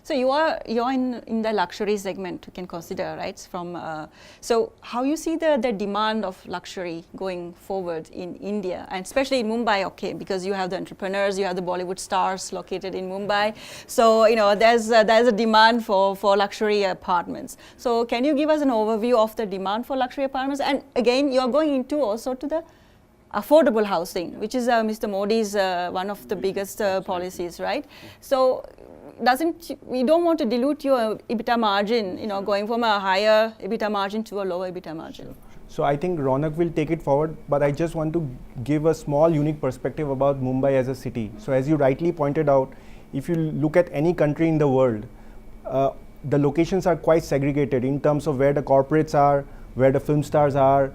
So you're in the luxury segment, you can consider, right? So how you see the demand of luxury going forward in India, and especially in Mumbai, okay, because you have the entrepreneurs, you have the Bollywood stars located in Mumbai. So there's a demand for luxury apartments. So can you give us an overview of the demand for luxury apartments? And again, you're going into also to the affordable housing, which is Mr. Modi's one of the biggest policies, right? So we don't want to dilute your EBITDA margin, going from a higher EBITDA margin to a lower EBITDA margin. Sure. So I think Ronak will take it forward, but I just want to give a small unique perspective about Mumbai as a city. So as you rightly pointed out, if you look at any country in the world, the locations are quite segregated in terms of where the corporates are, where the film stars are,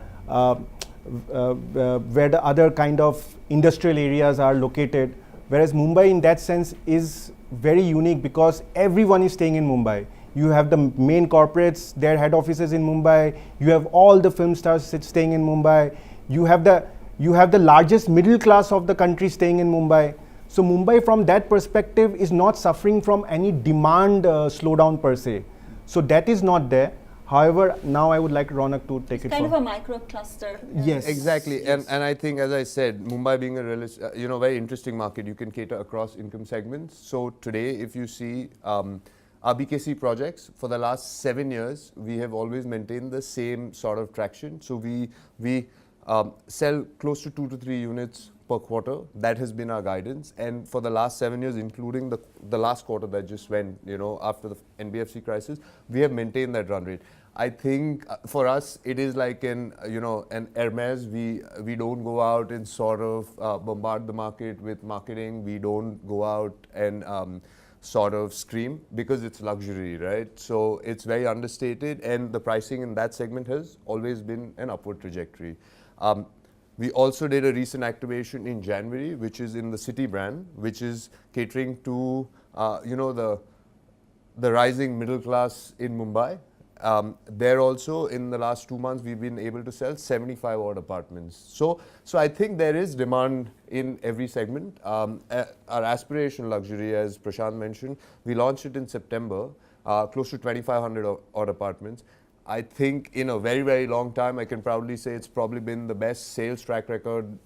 where the other kind of industrial areas are located. Whereas Mumbai in that sense is very unique because everyone is staying in Mumbai. You have the main corporates, their head offices in Mumbai. You have all the film stars staying in Mumbai. You have the largest middle class of the country staying in Mumbai. So Mumbai from that perspective is not suffering from any demand slowdown per se. So that is not there. However, now I would like Ronak to take it kind of a micro cluster. Yes. Exactly. Yes. And I think, as I said, Mumbai being a very interesting market, you can cater across income segments. So today, if you see our BKC projects, for the last 7 years, we have always maintained the same sort of traction. So we sell close to 2 to 3 units per quarter. That has been our guidance. And for the last 7 years, including the last quarter that just went, after the NBFC crisis, we have maintained that run rate. I think for us, it is like an Hermes. We don't go out and sort of bombard the market with marketing. We don't go out and sort of scream because it's luxury, right? So it's very understated, and the pricing in that segment has always been an upward trajectory. We also did a recent activation in January, which is in the City brand, which is catering to the rising middle class in Mumbai. There also, in the last 2 months, we've been able to sell 75 odd apartments. So I think there is demand in every segment. Our aspiration luxury, as Prashant mentioned, we launched it in September, close to 2,500 odd apartments. I think in a very, very long time, I can proudly say it's probably been the best sales track record,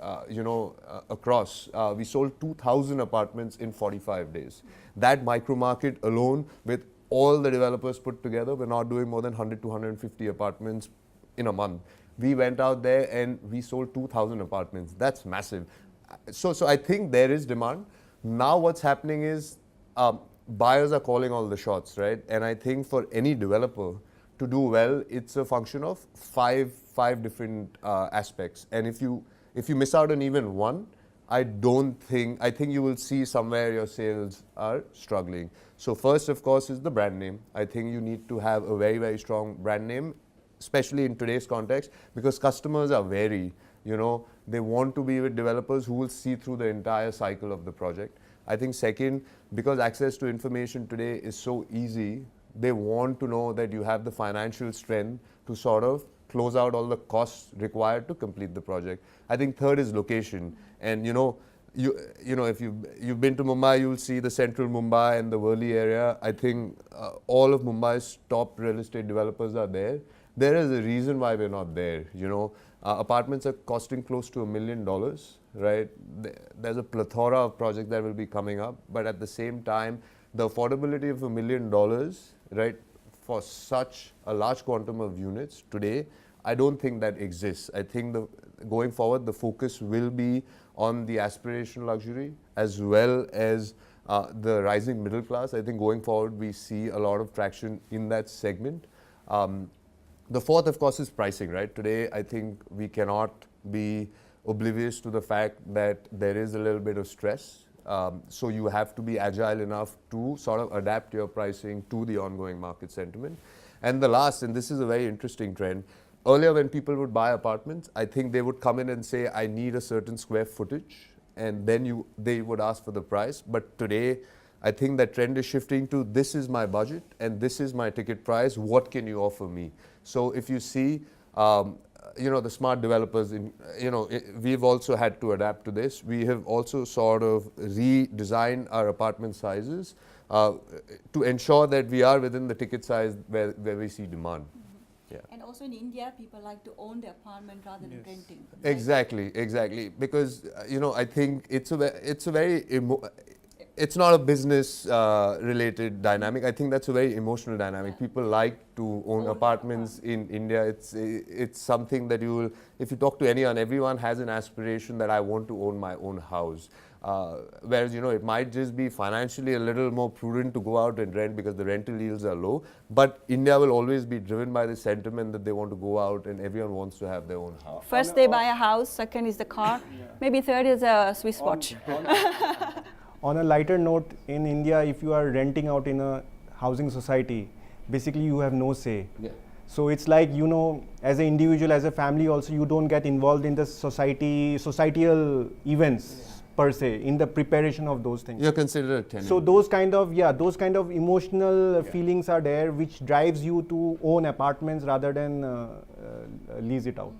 across. We sold 2,000 apartments in 45 days. That micro market alone, with all the developers put together, we're not doing more than 100 to 150 apartments in a month. We went out there and we sold 2,000 apartments. That's massive. So I think there is demand. Now what's happening is buyers are calling all the shots, right? And I think for any developer to do well, it's a function of five different aspects. And if you miss out on even one, I think you will see somewhere your sales are struggling. So first, of course, is the brand name. I think you need to have a very, very strong brand name, especially in today's context, because customers are wary. They want to be with developers who will see through the entire cycle of the project. I think second, because access to information today is so easy, they want to know that you have the financial strength to sort of close out all the costs required to complete the project. I think third is location. And if you've been to Mumbai, you'll see the central Mumbai and the Worli area. I think all of Mumbai's top real estate developers are there. There is a reason why we're not there. Apartments are costing close to $1 million, right? There's a plethora of projects that will be coming up, but at the same time, the affordability of $1 million, right, for such a large quantum of units today, I don't think that exists. I think going forward, the focus will be on the aspirational luxury as well as the rising middle class. I think going forward, we see a lot of traction in that segment. The fourth, of course, is pricing, right? Today, I think we cannot be oblivious to the fact that there is a little bit of stress. So you have to be agile enough to sort of adapt your pricing to the ongoing market sentiment. And the last, and this is a very interesting trend, earlier when people would buy apartments, I think they would come in and say, I need a certain square footage, and then they would ask for the price. But today, I think that trend is shifting to, this is my budget and this is my ticket price, what can you offer me? So if you see, the smart developers, we've also had to adapt to this. We have also sort of redesigned our apartment sizes to ensure that we are within the ticket size where we see demand. Yeah. And also in India, people like to own their apartment rather than renting. Exactly. Because I think it's a very it's not a business related dynamic. I think that's a very emotional dynamic. People like to own apartments in India. It's something that you will, if you talk to anyone, everyone has an aspiration that I want to own my own house. Whereas it might just be financially a little more prudent to go out and rent because the rental yields are low. But India will always be driven by the sentiment that they want to go out and everyone wants to have their own house. First they buy a house, second is the car, maybe third is a Swiss watch. On a lighter note, in India, if you are renting out in a housing society, basically you have no say. Yeah. So it's like, as an individual, as a family also, you don't get involved in the societal events per se, in the preparation of those things. You're considered a tenant. So those kind of emotional feelings are there, which drives you to own apartments rather than lease it out.